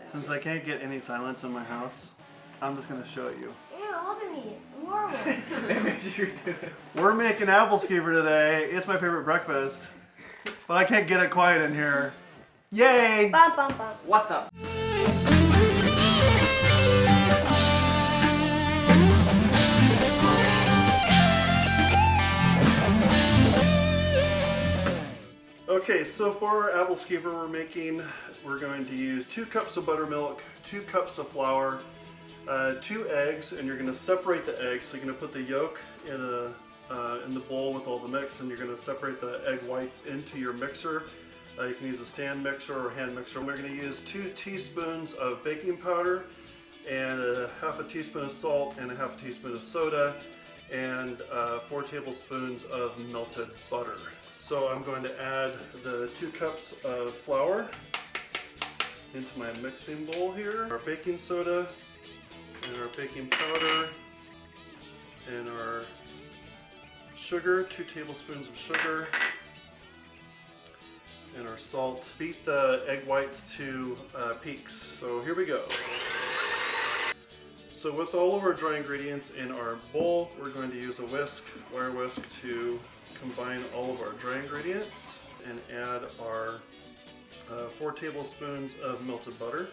Since I can't get any silence in my house, I'm just gonna show you. Ew, look at me. I'm horrible. We're making Aebleskiver today. It's my favorite breakfast. But I can't get it quiet in here. Yay! Bum, bum, bum. What's up? Okay, so for our Aebleskiver we're going to use 2 cups of buttermilk, 2 cups of flour, 2 eggs, and you're going to separate the eggs. So you're going to put the yolk in the bowl with all the mix, and you're going to separate the egg whites into your mixer. You can use a stand mixer or hand mixer. We're going to use 2 teaspoons of baking powder, and half a teaspoon of salt, and a half a teaspoon of soda, and 4 tablespoons of melted butter. So I'm going to add the 2 cups of flour into my mixing bowl here. Our baking soda, and our baking powder, and our sugar, 2 tablespoons of sugar, and our salt. Beat the egg whites to peaks. So here we go. So with all of our dry ingredients in our bowl, we're going to use a wire whisk to combine all of our dry ingredients and add our 4 tablespoons of melted butter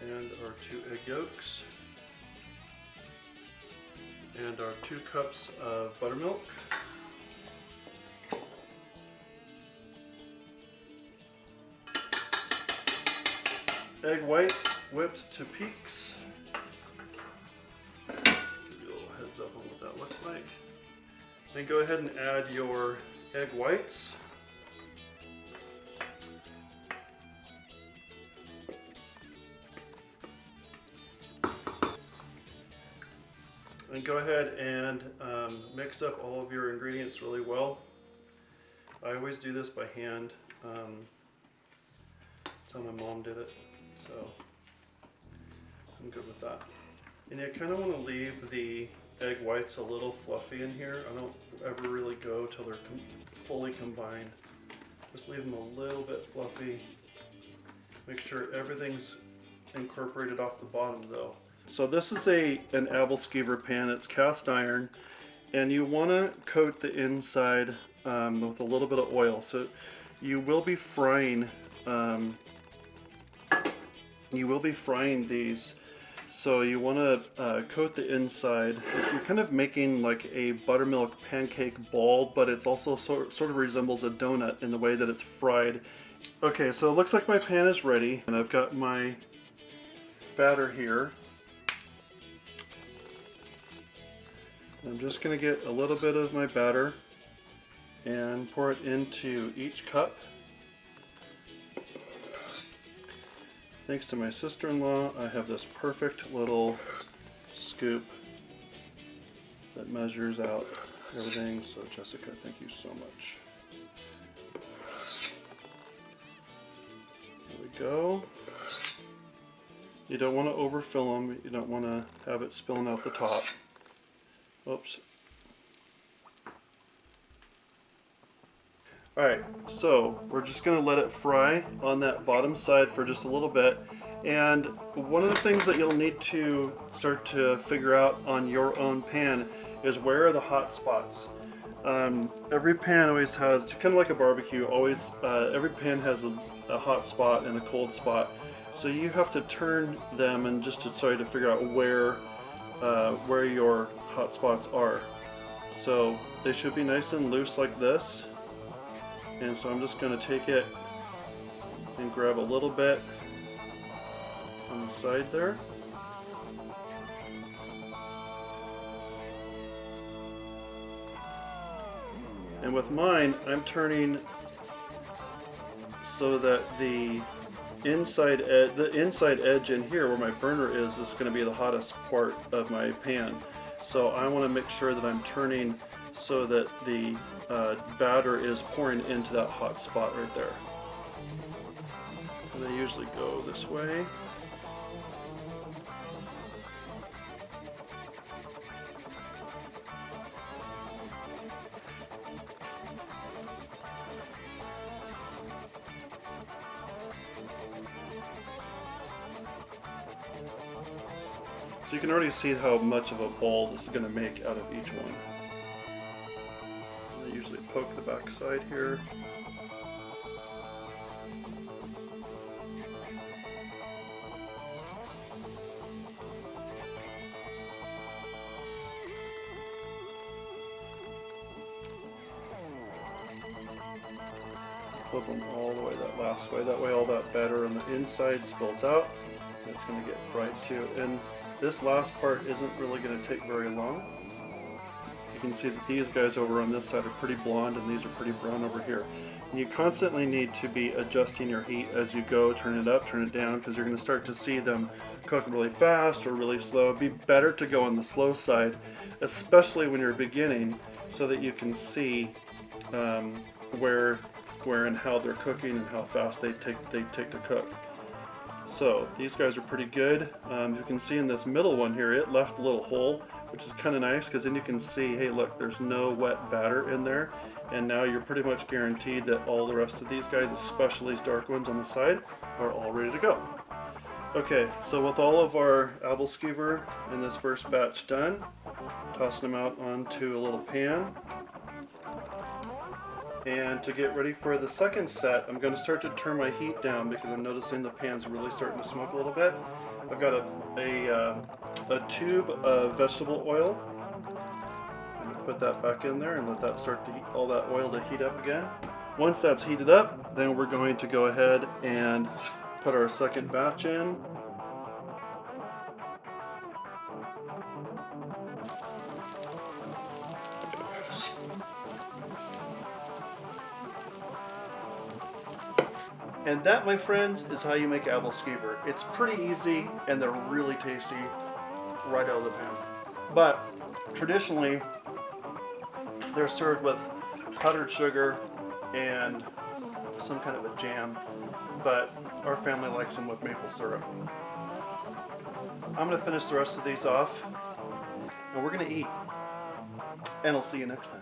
and our 2 egg yolks and our 2 cups of buttermilk. Egg whites whipped to peaks. Give you a little heads up on what that looks like. Then go ahead and add your egg whites. And go ahead and mix up all of your ingredients really well. I always do this by hand. That's how my mom did it, so I'm good with that. And you kind of want to leave the egg whites a little fluffy in here. I don't ever really go till they're fully combined. Just leave them a little bit fluffy. Make sure everything's incorporated off the bottom though. So this is an Aebleskiver pan. It's cast iron, and you want to coat the inside with a little bit of oil. So you will be frying these. So you want to coat the inside. You're kind of making like a buttermilk pancake ball, but it's also sort of resembles a donut in the way that it's fried. Okay, so it looks like my pan is ready, and I've got my batter here. I'm just going to get a little bit of my batter and pour it into each cup. Thanks to my sister-in-law, I have this perfect little scoop that measures out everything. So Jessica, thank you so much. There we go. You don't want to overfill them. You don't want to have it spilling out the top. Oops. Alright, so we're just going to let it fry on that bottom side for just a little bit. And one of the things that you'll need to start to figure out on your own pan is where are the hot spots. Every pan always has, kind of like a barbecue, every pan has a hot spot and a cold spot. So you have to turn them and just to try to figure out where your hot spots are. So they should be nice and loose like this. And so I'm just going to take it and grab a little bit on the side there. And with mine, I'm turning so that the inside edge in here where my burner is going to be the hottest part of my pan. So I want to make sure that I'm turning so that the batter is pouring into that hot spot right there. And I usually go this way. So you can already see how much of a bowl this is going to make out of each one. I usually poke the back side here. Flip them all the way that last way. That way all that batter on the inside spills out. It's going to get fried too. And this last part isn't really going to take very long. You can see that these guys over on this side are pretty blonde and these are pretty brown over here. And you constantly need to be adjusting your heat as you go, turn it up, turn it down, because you're going to start to see them cook really fast or really slow. It'd be better to go on the slow side, especially when you're beginning, so that you can see where and how they're cooking and how fast they take to cook. So these guys are pretty good. You can see in this middle one here, it left a little hole, which is kind of nice because then you can see, hey look, there's no wet batter in there, and now you're pretty much guaranteed that all the rest of these guys, especially these dark ones on the side, are all ready to go. Okay, so with all of our Aebleskiver in this first batch done, tossing them out onto a little pan. And to get ready for the second set, I'm going to start to turn my heat down because I'm noticing the pan's really starting to smoke a little bit. I've got a tube of vegetable oil. I'm going to put that back in there and let that start to heat, all that oil to heat up again. Once that's heated up, then we're going to go ahead and put our second batch in. And that, my friends, is how you make Aebleskiver. It's pretty easy, and they're really tasty right out of the pan. But traditionally, they're served with powdered sugar and some kind of a jam. But our family likes them with maple syrup. I'm going to finish the rest of these off, and we're going to eat. And I'll see you next time.